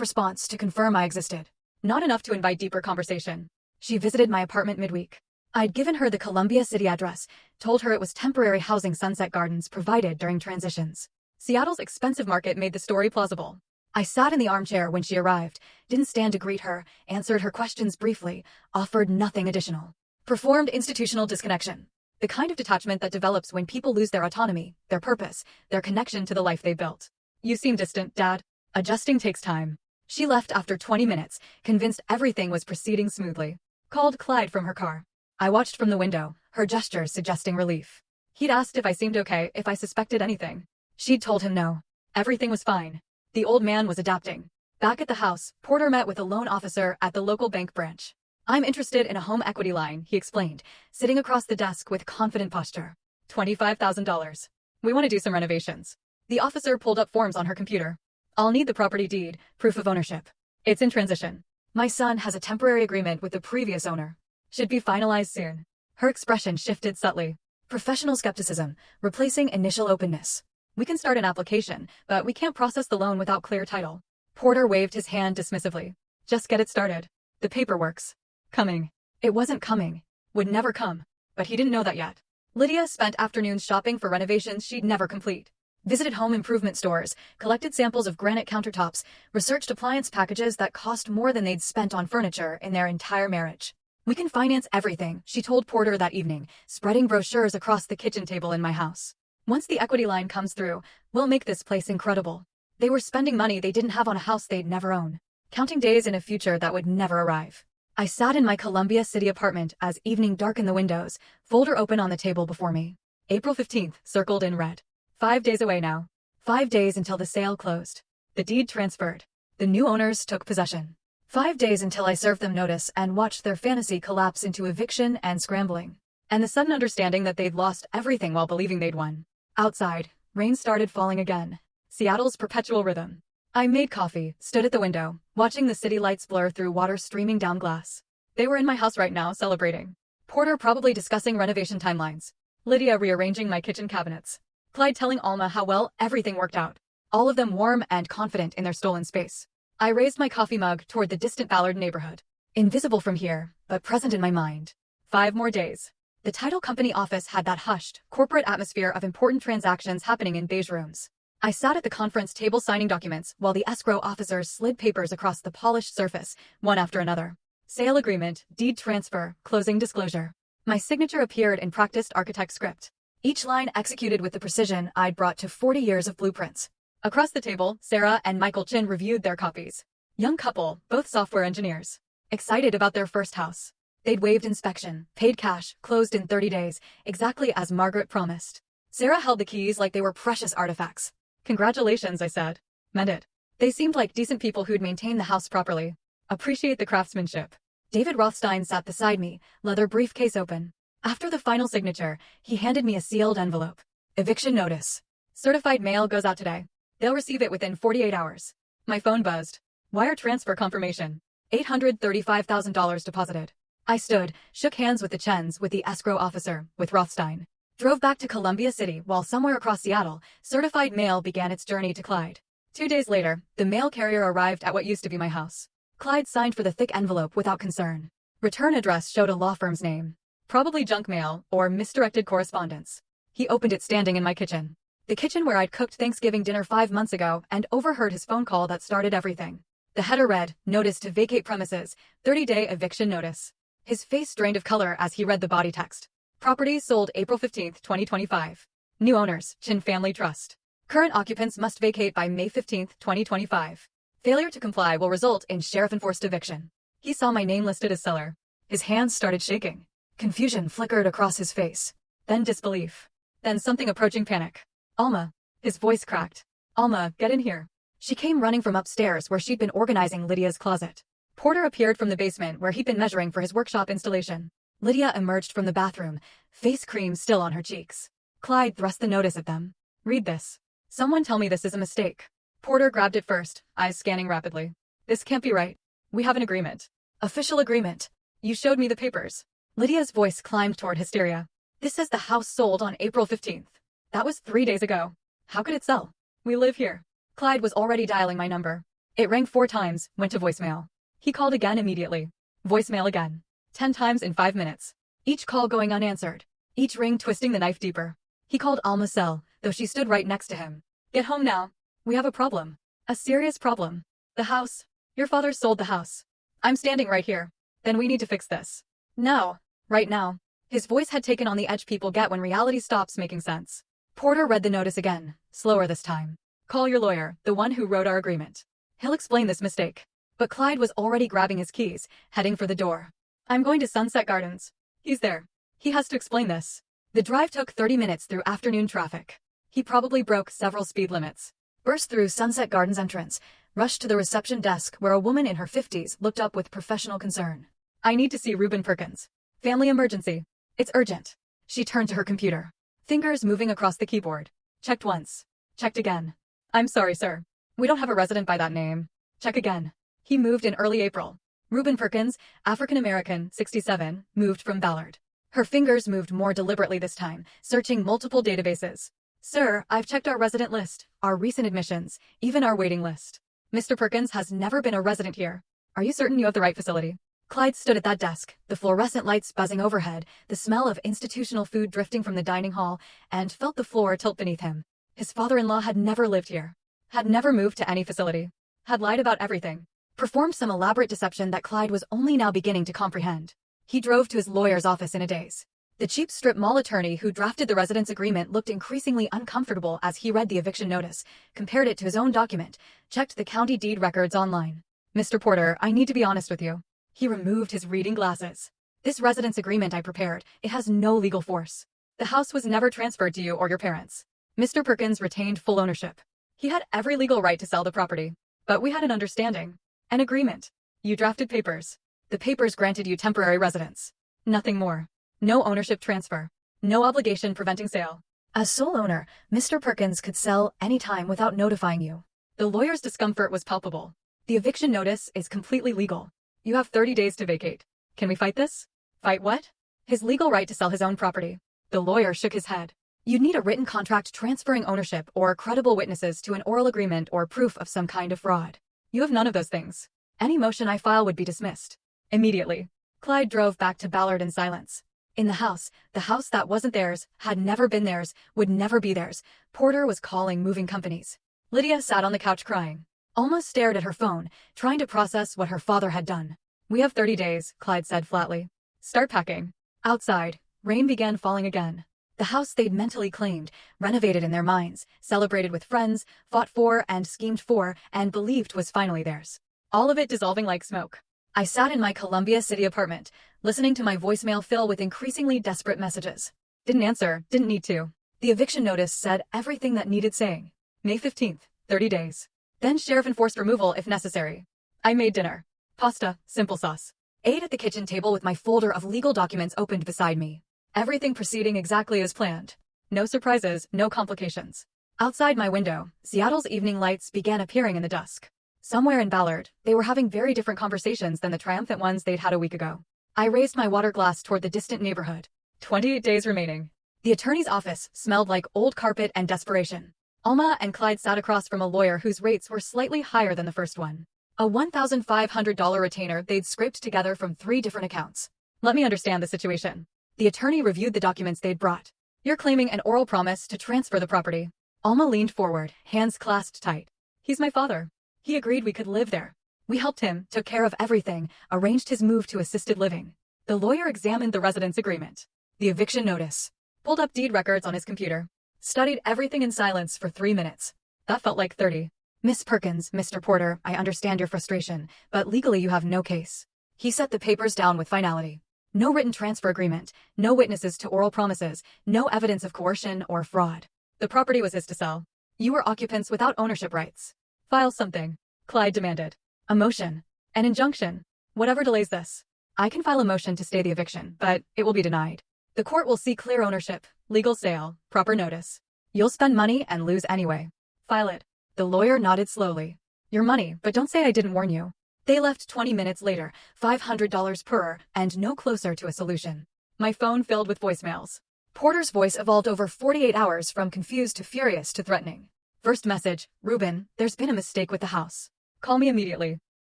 response to confirm I existed. Not enough to invite deeper conversation. She visited my apartment midweek. I'd given her the Columbia City address, told her it was temporary housing Sunset Gardens provided during transitions. Seattle's expensive market made the story plausible. I sat in the armchair when she arrived, didn't stand to greet her, answered her questions briefly, offered nothing additional. Performed institutional disconnection. The kind of detachment that develops when people lose their autonomy, their purpose, their connection to the life they built. You seem distant, Dad. Adjusting takes time. She left after 20 minutes, convinced everything was proceeding smoothly. Called Clyde from her car. I watched from the window, her gestures suggesting relief. He'd asked if I seemed okay, if I suspected anything. She'd told him no. Everything was fine. The old man was adapting. Back at the house, Porter met with a loan officer at the local bank branch. I'm interested in a home equity line, he explained, sitting across the desk with confident posture. $25,000. We want to do some renovations. The officer pulled up forms on her computer. I'll need the property deed, proof of ownership. It's in transition. My son has a temporary agreement with the previous owner. Should be finalized soon. Her expression shifted subtly. Professional skepticism, replacing initial openness. We can start an application, but we can't process the loan without clear title. Porter waved his hand dismissively. Just get it started. The paperwork's coming. It wasn't coming. Would never come. But he didn't know that yet. Lydia spent afternoons shopping for renovations she'd never complete. Visited home improvement stores, collected samples of granite countertops, researched appliance packages that cost more than they'd spent on furniture in their entire marriage. We can finance everything, she told Porter that evening, spreading brochures across the kitchen table in my house. Once the equity line comes through, we'll make this place incredible. They were spending money they didn't have on a house they'd never own, counting days in a future that would never arrive. I sat in my Columbia City apartment as evening darkened the windows, folder open on the table before me. April 15th, circled in red. 5 days away now. 5 days until the sale closed. The deed transferred. The new owners took possession. 5 days until I served them notice and watched their fantasy collapse into eviction and scrambling. And the sudden understanding that they'd lost everything while believing they'd won. Outside, rain started falling again. Seattle's perpetual rhythm. I made coffee, stood at the window, watching the city lights blur through water streaming down glass. They were in my house right now, celebrating. Porter probably discussing renovation timelines. Lydia rearranging my kitchen cabinets. Clyde telling Alma how well everything worked out. All of them warm and confident in their stolen space. I raised my coffee mug toward the distant Ballard neighborhood. Invisible from here, but present in my mind. 5 more days. The title company office had that hushed, corporate atmosphere of important transactions happening in beige rooms. I sat at the conference table signing documents while the escrow officers slid papers across the polished surface, one after another. Sale agreement, deed transfer, closing disclosure. My signature appeared in practiced architect script. Each line executed with the precision I'd brought to 40 years of blueprints. Across the table, Sarah and Michael Chin reviewed their copies. Young couple, both software engineers. Excited about their first house. They'd waived inspection, paid cash, closed in 30 days, exactly as Margaret promised. Sarah held the keys like they were precious artifacts. Congratulations, I said. Meant it. They seemed like decent people who'd maintained the house properly. Appreciate the craftsmanship. David Rothstein sat beside me, leather briefcase open. After the final signature, he handed me a sealed envelope. Eviction notice. Certified mail goes out today. They'll receive it within 48 hours. My phone buzzed. Wire transfer confirmation. $835,000 deposited. I stood, shook hands with the Chens, with the escrow officer, with Rothstein. Drove back to Columbia City while somewhere across Seattle, certified mail began its journey to Clyde. 2 days later, the mail carrier arrived at what used to be my house. Clyde signed for the thick envelope without concern. Return address showed a law firm's name. Probably junk mail or misdirected correspondence. He opened it standing in my kitchen. The kitchen where I'd cooked Thanksgiving dinner 5 months ago and overheard his phone call that started everything. The header read, "Notice to vacate premises, 30-day eviction notice." His face drained of color as he read the body text. Property sold April 15th, 2025. New owners, Chin Family Trust. Current occupants must vacate by May 15th, 2025. Failure to comply will result in sheriff-enforced eviction. He saw my name listed as seller. His hands started shaking. Confusion flickered across his face. Then disbelief. Then something approaching panic. Alma. His voice cracked. Alma, get in here. She came running from upstairs where she'd been organizing Lydia's closet. Porter appeared from the basement where he'd been measuring for his workshop installation. Lydia emerged from the bathroom, face cream still on her cheeks. Clyde thrust the notice at them. Read this. Someone tell me this is a mistake. Porter grabbed it first, eyes scanning rapidly. This can't be right. We have an agreement. Official agreement. You showed me the papers. Lydia's voice climbed toward hysteria. This says the house sold on April 15th. That was 3 days ago. How could it sell? We live here. Clyde was already dialing my number. It rang 4 times, went to voicemail. He called again immediately. Voicemail again. 10 times in 5 minutes. Each call going unanswered. Each ring twisting the knife deeper. He called Alma's cell, though she stood right next to him. Get home now. We have a problem. A serious problem. The house. Your father sold the house. I'm standing right here. Then we need to fix this. Now. Right now. His voice had taken on the edge people get when reality stops making sense. Porter read the notice again, slower this time. Call your lawyer, the one who wrote our agreement. He'll explain this mistake. But Clyde was already grabbing his keys, heading for the door. I'm going to Sunset Gardens. He's there. He has to explain this. The drive took 30 minutes through afternoon traffic. He probably broke several speed limits. Burst through Sunset Gardens entrance, rushed to the reception desk where a woman in her 50s looked up with professional concern. I need to see Reuben Perkins. Family emergency. It's urgent. She turned to her computer. Fingers moving across the keyboard. Checked once. Checked again. I'm sorry, sir. We don't have a resident by that name. Check again. He moved in early April. Reuben Perkins, African-American, 67, moved from Ballard. Her fingers moved more deliberately this time, searching multiple databases. Sir, I've checked our resident list, our recent admissions, even our waiting list. Mr. Perkins has never been a resident here. Are you certain you have the right facility? Clyde stood at that desk, the fluorescent lights buzzing overhead, the smell of institutional food drifting from the dining hall, and felt the floor tilt beneath him. His father-in-law had never lived here. Had never moved to any facility. Had lied about everything. Performed some elaborate deception that Clyde was only now beginning to comprehend. He drove to his lawyer's office in a daze. The cheap strip mall attorney who drafted the residence agreement looked increasingly uncomfortable as he read the eviction notice, compared it to his own document, checked the county deed records online. Mr. Porter, I need to be honest with you. He removed his reading glasses. This residence agreement I prepared, it has no legal force. The house was never transferred to you or your parents. Mr. Perkins retained full ownership. He had every legal right to sell the property. But we had an understanding. An agreement. You drafted papers. The papers granted you temporary residence. Nothing more. No ownership transfer. No obligation preventing sale. As sole owner, Mr. Perkins could sell any time without notifying you. The lawyer's discomfort was palpable. The eviction notice is completely legal. You have 30 days to vacate. Can we fight this? Fight what? His legal right to sell his own property. The lawyer shook his head. You'd need a written contract transferring ownership or credible witnesses to an oral agreement or proof of some kind of fraud. You have none of those things. Any motion I file would be dismissed. Immediately. Clyde drove back to Ballard in silence. In the house that wasn't theirs, had never been theirs, would never be theirs, Porter was calling moving companies. Lydia sat on the couch crying. Alma stared at her phone, trying to process what her father had done. We have 30 days, Clyde said flatly. Start packing. Outside, rain began falling again. The house they'd mentally claimed, renovated in their minds, celebrated with friends, fought for and schemed for, and believed was finally theirs. All of it dissolving like smoke. I sat in my Columbia City apartment, listening to my voicemail fill with increasingly desperate messages. Didn't answer, didn't need to. The eviction notice said everything that needed saying. May 15th, 30 days. Then sheriff-enforced removal if necessary. I made dinner. Pasta, simple sauce. Ate at the kitchen table with my folder of legal documents opened beside me. Everything proceeding exactly as planned. No surprises, no complications. Outside my window, Seattle's evening lights began appearing in the dusk. Somewhere in Ballard, they were having very different conversations than the triumphant ones they'd had a week ago. I raised my water glass toward the distant neighborhood. 28 days remaining. The attorney's office smelled like old carpet and desperation. Alma and Clyde sat across from a lawyer whose rates were slightly higher than the first one. A $1,500 retainer they'd scraped together from 3 different accounts. Let me understand the situation. The attorney reviewed the documents they'd brought. You're claiming an oral promise to transfer the property. Alma leaned forward, hands clasped tight. He's my father. He agreed we could live there. We helped him, took care of everything, arranged his move to assisted living. The lawyer examined the residence agreement. The eviction notice. Pulled up deed records on his computer. Studied everything in silence for 3 minutes. That felt like 30. Miss Perkins, Mr. Porter, I understand your frustration, but legally you have no case. He set the papers down with finality. No written transfer agreement, no witnesses to oral promises, no evidence of coercion or fraud. The property was his to sell. You were occupants without ownership rights. File something, Clyde demanded. A motion. An injunction. Whatever delays this. I can file a motion to stay the eviction, but it will be denied. The court will see clear ownership, legal sale, proper notice. You'll spend money and lose anyway. File it. The lawyer nodded slowly. Your money, but don't say I didn't warn you. They left 20 minutes later, $500 per, and no closer to a solution. My phone filled with voicemails. Porter's voice evolved over 48 hours from confused to furious to threatening. First message, Ruben, there's been a mistake with the house. Call me immediately.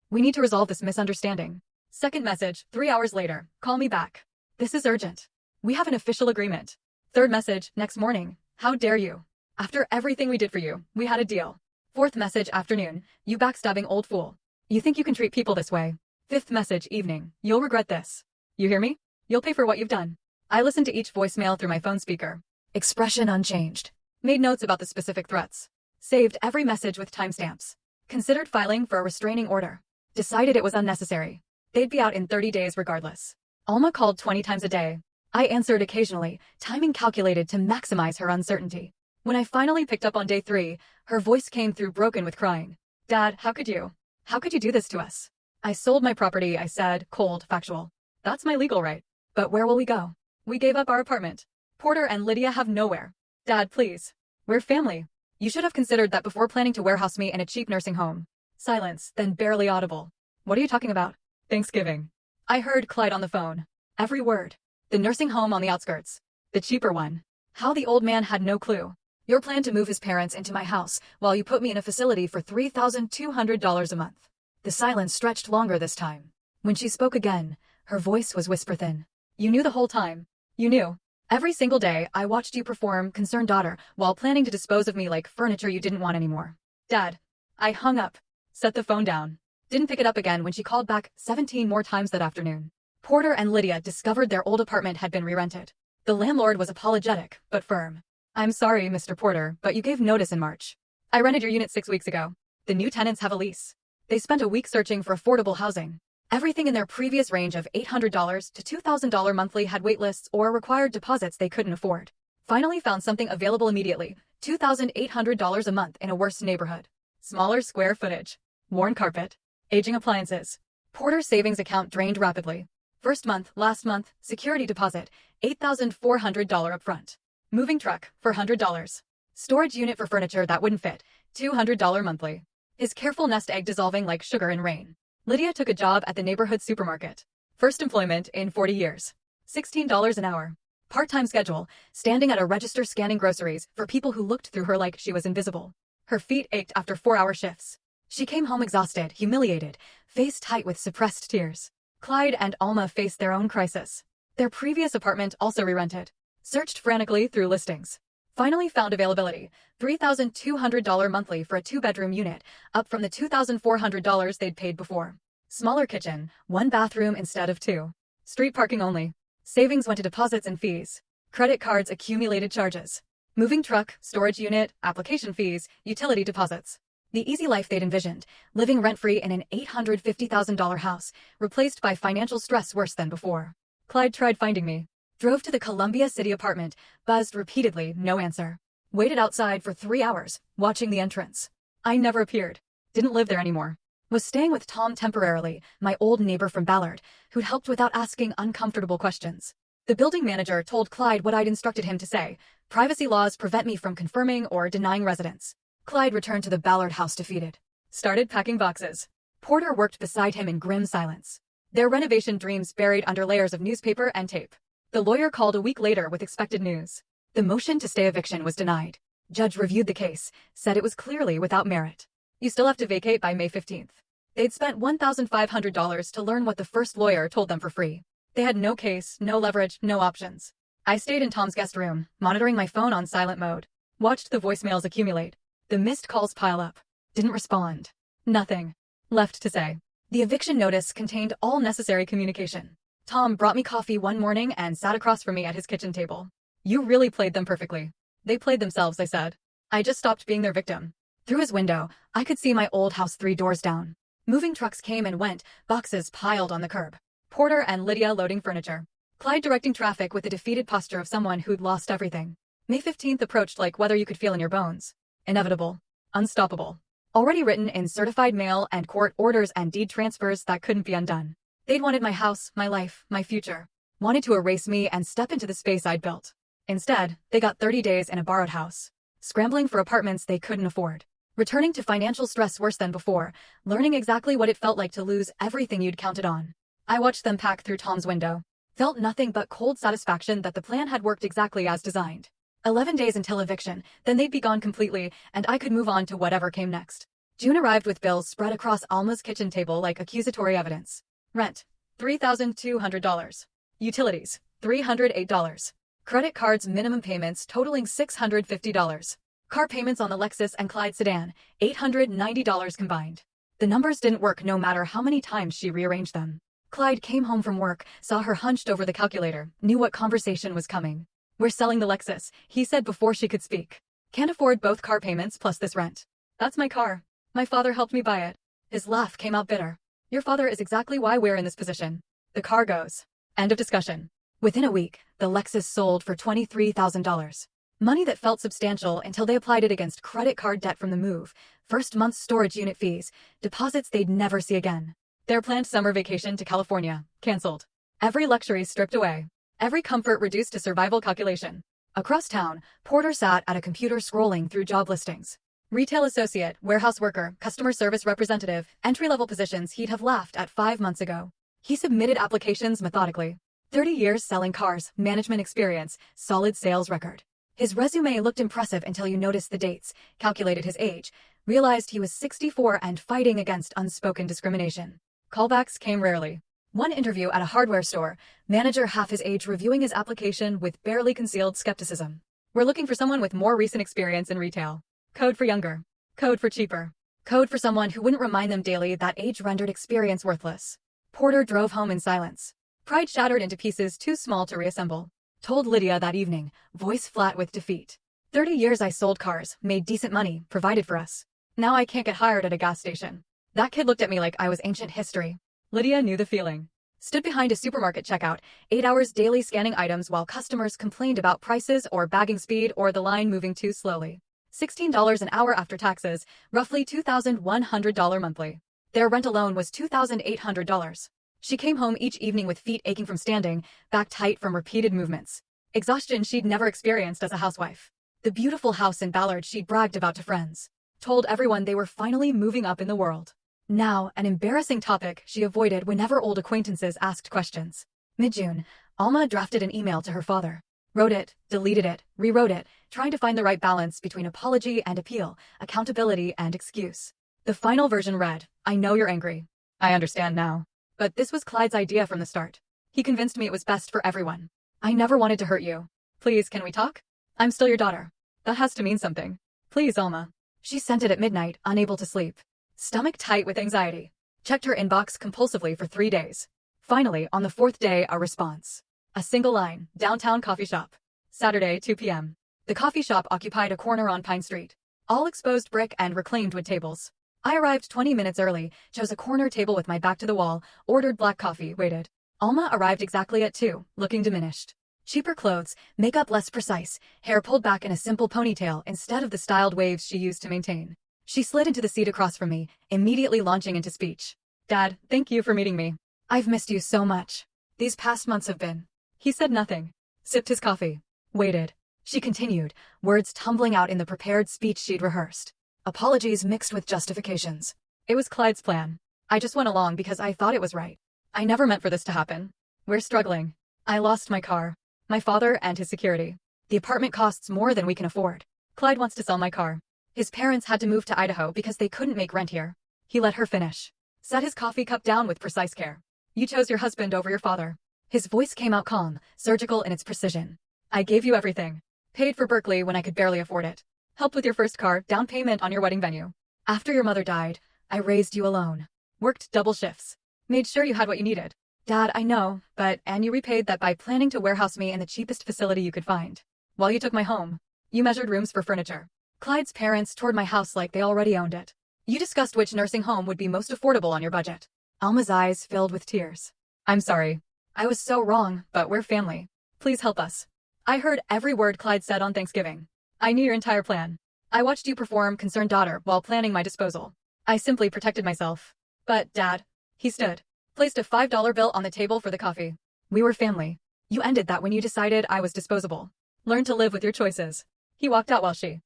We need to resolve this misunderstanding. Second message, 3 hours later, call me back. This is urgent. We have an official agreement. Third message, next morning, how dare you? After everything we did for you, we had a deal. Fourth message, afternoon, you backstabbing old fool. You think you can treat people this way? Fifth message, evening, you'll regret this. You hear me? You'll pay for what you've done. I listened to each voicemail through my phone speaker. Expression unchanged. Made notes about the specific threats. Saved every message with timestamps. Considered filing for a restraining order. Decided it was unnecessary. They'd be out in 30 days regardless. Alma called 20 times a day. I answered occasionally, timing calculated to maximize her uncertainty. When I finally picked up on day 3, her voice came through broken with crying. Dad, how could you? How could you do this to us? I sold my property, I said, cold, factual. That's my legal right. But where will we go? We gave up our apartment. Porter and Lydia have nowhere. Dad, please. We're family. You should have considered that before planning to warehouse me in a cheap nursing home. Silence, then barely audible. What are you talking about? Thanksgiving. I heard Clyde on the phone. Every word. The nursing home on the outskirts. The cheaper one. How the old man had no clue. Your plan to move his parents into my house while you put me in a facility for $3,200 a month. The silence stretched longer this time. When she spoke again, her voice was whisper thin. You knew the whole time. You knew. Every single day, I watched you perform concerned daughter while planning to dispose of me like furniture you didn't want anymore. Dad. I hung up. Set the phone down. Didn't pick it up again when she called back 17 more times that afternoon. Porter and Lydia discovered their old apartment had been re-rented. The landlord was apologetic, but firm. I'm sorry, Mr. Porter, but you gave notice in March. I rented your unit 6 weeks ago. The new tenants have a lease. They spent a week searching for affordable housing. Everything in their previous range of $800 to $2,000 monthly had waitlists or required deposits they couldn't afford. Finally found something available immediately, $2,800 a month in a worse neighborhood. Smaller square footage. Worn carpet. Aging appliances. Porter's savings account drained rapidly. First month, last month, security deposit, $8,400 upfront. Moving truck, for $100. Storage unit for furniture that wouldn't fit, $200 monthly. His careful nest egg dissolving like sugar in rain. Lydia took a job at the neighborhood supermarket. First employment in 40 years. $16 an hour. Part-time schedule, standing at a register scanning groceries for people who looked through her like she was invisible. Her feet ached after 4-hour shifts. She came home exhausted, humiliated, face tight with suppressed tears. Clyde and Alma faced their own crisis. Their previous apartment also re-rented. Searched frantically through listings. Finally found availability, $3,200 monthly for a 2-bedroom unit, up from the $2,400 they'd paid before. Smaller kitchen, 1 bathroom instead of 2. Street parking only. Savings went to deposits and fees. Credit cards accumulated charges. Moving truck, storage unit, application fees, utility deposits. The easy life they'd envisioned, living rent-free in an $850,000 house, replaced by financial stress worse than before. Clyde tried finding me. Drove to the Columbia City apartment, buzzed repeatedly, no answer. Waited outside for 3 hours, watching the entrance. I never appeared. Didn't live there anymore. Was staying with Tom temporarily, my old neighbor from Ballard, who'd helped without asking uncomfortable questions. The building manager told Clyde what I'd instructed him to say. Privacy laws prevent me from confirming or denying residence. Clyde returned to the Ballard house defeated. Started packing boxes. Porter worked beside him in grim silence. Their renovation dreams buried under layers of newspaper and tape. The lawyer called a week later with expected news. The motion to stay eviction was denied. Judge reviewed the case, said it was clearly without merit. You still have to vacate by May 15th. They'd spent $1,500 to learn what the first lawyer told them for free. They had no case, no leverage, no options. I stayed in Tom's guest room, monitoring my phone on silent mode. Watched the voicemails accumulate. The missed calls pile up. Didn't respond. Nothing. Left to say. The eviction notice contained all necessary communication. Tom brought me coffee one morning and sat across from me at his kitchen table. You really played them perfectly. They played themselves, I said. I just stopped being their victim. Through his window, I could see my old house 3 doors down. Moving trucks came and went, boxes piled on the curb. Porter and Lydia loading furniture. Clyde directing traffic with the defeated posture of someone who'd lost everything. May 15th approached like weather you could feel in your bones. Inevitable. Unstoppable. Already written in certified mail and court orders and deed transfers that couldn't be undone. They'd wanted my house, my life, my future. Wanted to erase me and step into the space I'd built. Instead, they got 30 days in a borrowed house. Scrambling for apartments they couldn't afford. Returning to financial stress worse than before, learning exactly what it felt like to lose everything you'd counted on. I watched them pack through Tom's window. Felt nothing but cold satisfaction that the plan had worked exactly as designed. 11 days until eviction, then they'd be gone completely, and I could move on to whatever came next. June arrived with bills spread across Alma's kitchen table like accusatory evidence. Rent, $3,200. Utilities, $308. Credit cards minimum payments totaling $650. Car payments on the Lexus and Clyde sedan, $890 combined. The numbers didn't work no matter how many times she rearranged them. Clyde came home from work, saw her hunched over the calculator, knew what conversation was coming. "We're selling the Lexus," he said before she could speak. "Can't afford both car payments plus this rent." "That's my car. My father helped me buy it." His laugh came out bitter. "Your father is exactly why we're in this position. The car goes." End of discussion. Within a week, the Lexus sold for $23,000. Money that felt substantial until they applied it against credit card debt from the move, first month's storage unit fees, deposits they'd never see again. Their planned summer vacation to California, canceled. Every luxury stripped away. Every comfort reduced to survival calculation. Across town, Porter sat at a computer scrolling through job listings. Retail associate, warehouse worker, customer service representative, entry-level positions he'd have laughed at 5 months ago. He submitted applications methodically. 30 years selling cars, management experience, solid sales record. His resume looked impressive until you noticed the dates, calculated his age, realized he was 64 and fighting against unspoken discrimination. Callbacks came rarely. One interview at a hardware store, manager half his age reviewing his application with barely concealed skepticism. "We're looking for someone with more recent experience in retail. Code for younger. Code for cheaper. Code for someone who wouldn't remind them daily that age rendered experience worthless." Porter drove home in silence. Pride shattered into pieces too small to reassemble. Told Lydia that evening, voice flat with defeat. 30 years I sold cars, made decent money, provided for us. Now I can't get hired at a gas station. That kid looked at me like I was ancient history. Lydia knew the feeling. Stood behind a supermarket checkout, 8 hours daily scanning items while customers complained about prices or bagging speed or the line moving too slowly. $16 an hour after taxes, roughly $2,100 monthly. Their rent alone was $2,800. She came home each evening with feet aching from standing, back tight from repeated movements. Exhaustion she'd never experienced as a housewife. The beautiful house in Ballard she'd bragged about to friends. Told everyone they were finally moving up in the world. Now, an embarrassing topic she avoided whenever old acquaintances asked questions. Mid-June, Alma drafted an email to her father. Wrote it, deleted it, rewrote it, trying to find the right balance between apology and appeal, accountability and excuse. The final version read, "I know you're angry. I understand now. But this was Clyde's idea from the start. He convinced me it was best for everyone. I never wanted to hurt you. Please, can we talk? I'm still your daughter. That has to mean something. Please, Alma." She sent it at midnight, unable to sleep. Stomach tight with anxiety. Checked her inbox compulsively for 3 days. Finally, on the 4th day, a response. A single line, downtown coffee shop. Saturday, 2 p.m. The coffee shop occupied a corner on Pine Street. All exposed brick and reclaimed wood tables. I arrived 20 minutes early, chose a corner table with my back to the wall, ordered black coffee, waited. Alma arrived exactly at 2, looking diminished. Cheaper clothes, makeup less precise, hair pulled back in a simple ponytail instead of the styled waves she used to maintain. She slid into the seat across from me, immediately launching into speech. "Dad, thank you for meeting me. I've missed you so much. These past months have been." He said nothing. Sipped his coffee. Waited. She continued, words tumbling out in the prepared speech she'd rehearsed. Apologies mixed with justifications. "It was Clyde's plan. I just went along because I thought it was right. I never meant for this to happen. We're struggling. I lost my car, my father and his security. The apartment costs more than we can afford. Clyde wants to sell my car. His parents had to move to Idaho because they couldn't make rent here." He let her finish. Set his coffee cup down with precise care. "You chose your husband over your father." His voice came out calm, surgical in its precision. "I gave you everything. Paid for Berkeley when I could barely afford it. Helped with your first car, down payment on your wedding venue. After your mother died, I raised you alone. Worked double shifts. Made sure you had what you needed. Dad, I know, and you repaid that by planning to warehouse me in the cheapest facility you could find. While you took my home, you measured rooms for furniture. Clyde's parents toured my house like they already owned it. You discussed which nursing home would be most affordable on your budget." Alma's eyes filled with tears. "I'm sorry. I was so wrong, but we're family. Please help us. I heard every word Clyde said on Thanksgiving. I knew your entire plan. I watched you perform concerned daughter while planning my disposal. I simply protected myself. But, Dad," he stood, placed a $5 bill on the table for the coffee. "We were family. You ended that when you decided I was disposable. Learn to live with your choices." He walked out while she